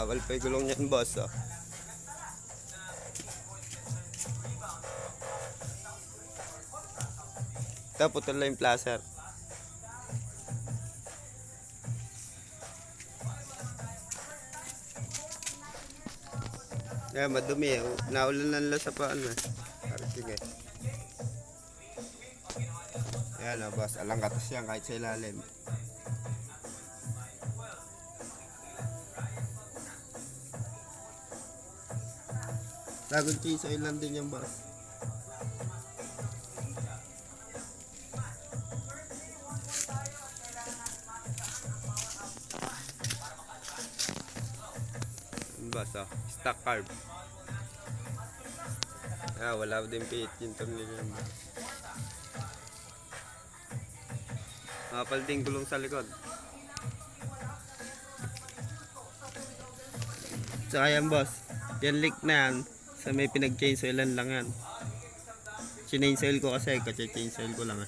Bawal pa yung gulong niyan, boss. Oh. Ito, putol lang yung placer. Yan, madumi. Naulan lang sa paan. Sige. Yan, boss. Alang katas yan kahit sa ilalim. Sagol cheese oil lang din yung boss. Boss, oh. Stock carb. Wala din pihit yung tornilyo. Kapal din gulong sa likod. Saka yan, boss. Yan leak na yan. Sa may pinag-change oilan lang yan. Change oil ko kasi. Kasi change oil ko lang.